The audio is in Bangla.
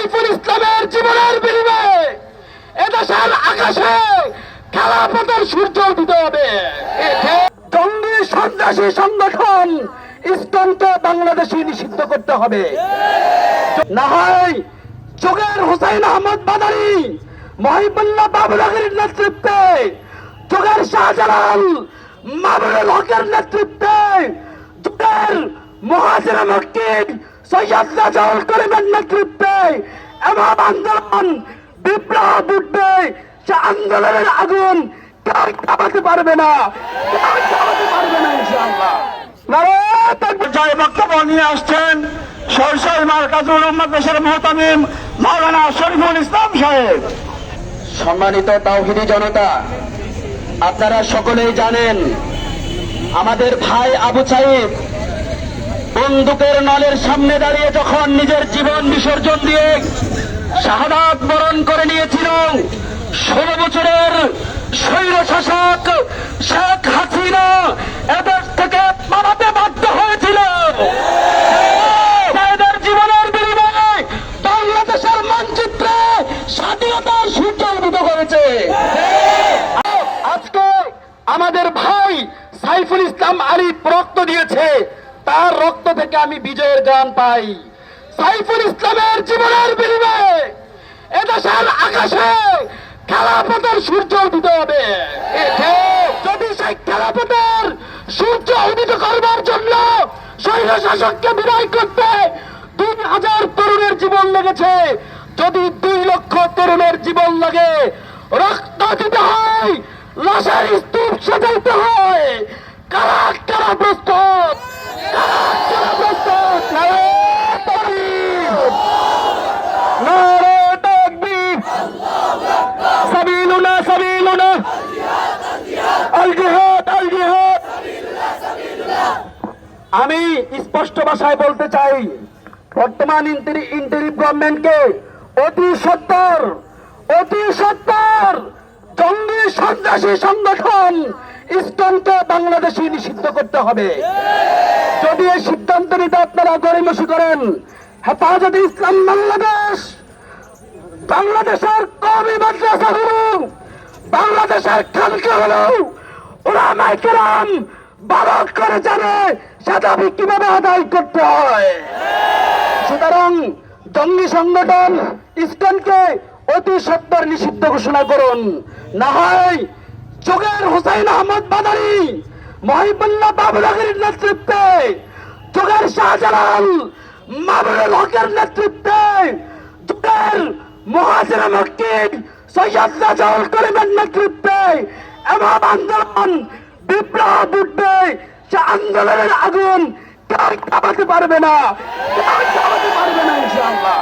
সাইফুল ইসলামের জীবনের বিনিময়ে এদেশের আকাশে খেলাফতের সূর্য উদিত হবে। জঙ্গি সন্ত্রাসী সংগঠন ইসলামকে বাংলাদেশে নিষিদ্ধ করতে হবে। না হয় যোগের হুসাইন আহমদ বাদারি, মহিবুল্লাহ বাবুলাগের নেতৃত্বে, যোগের শাহজালাল, মামুনুল হকের নেতৃত্বে, যোগের মুহাজির মক্কির সৈয়দ রাজাউল করিমের নেতৃত্বে এমন আন্দোলন বিপ্লব উঠবে, সে আন্দোলনের আগুন কেউ থামাতে পারবে না, ইনশাআল্লাহ। জয় বক্তব্য নিয়ে আসছেন সরসাই মার্কাজুল উম্মাহ পেশার মুহতামিম মাওলানা শরীফুল ইসলাম সাহেব। সম্মানিত তাওহীদি জনতা, আপনারা সকলেই জানেন আমাদের ভাই আবু সাঈদ বন্দুকের নলের সামনে দাঁড়িয়ে যখন নিজের জীবন বিসর্জন দিয়ে শাহাদাত বরণ করে নিয়েছিল, 16 বছরের স্বৈর শাসক শেখ হাসিনা এদের থেকে পালাতে বাধ্য হয়েছিল। এদের জীবনের বিনিময়ে বাংলাদেশের মানচিত্রে স্বাধীনতার সূর্য উদিত করেছে। আজকে আমাদের ভাই সাইফুল ইসলাম আরিফ রক্ত দিয়েছে, তার রক্ত থেকে আমি বিজয়ের গান পাই। সাইফুল ইসলামের জীবনের বিনিময়ে এদেশের আকাশে খেলাফতের সূর্য উদিত হবে। যদি সেই খেলাফতের সূর্য উদিত করবার জন্য স্বৈর শাসককে বিদায় করতে 2000 তরুণের জীবন লেগেছে, যদি 2 লক্ষ তরুণের জীবন লাগে, রক্ত দিতে হয়, লাশের স্তূপ সাজাইতে হয়, কারা কারা প্রস্তুত, কারা কারা প্রস্তুত? নারে তাকবীর, নারে তাকবীর, সাবিলুনা সাবিলুনা, আল জিহাদ আল জিহাদ। আমি স্পষ্ট ভাষায় বলতে চাই, বর্তমান ইন্টারিম গভর্নমেন্টকে অতি সত্বর জঙ্গি সন্ত্রাসী সংগঠন ইসলামকে বাংলাদেশে নিষিদ্ধ করতে হবে। যদি এই সিদ্ধান্ত নিতে আপনারা গড়িমসি করেন, হেফাজতে ইসলাম বাংলাদেশ, বাংলাদেশের কওমি মাদ্রাসা হলো, বাংলাদেশের খানকা হলো, উলামায়ে কেরাম ভালো করে জানে সাদাবি কিভাবে আদায় করতে হয়। সুতরাং জঙ্গি সংগঠন ইসলামকে অতি সত্বর নিষিদ্ধ ঘোষণা করুন। না হয় যোগের হুসাইন আহমদ বাদারি, মহিবুল্লাহ বাবুলাগের নেতৃত্বে, যোগের শাহজালাল, মামুনুল হকের নেতৃত্বে, যোগের মুহাজির মক্কির সৈয়দ রাজাউল করিমের নেতৃত্বে এমন আন্দোলন বিপ্লব উঠবে, সে আন্দোলনের আগুন কেউ থামাতে পারবে না, ইনশাআল্লাহ।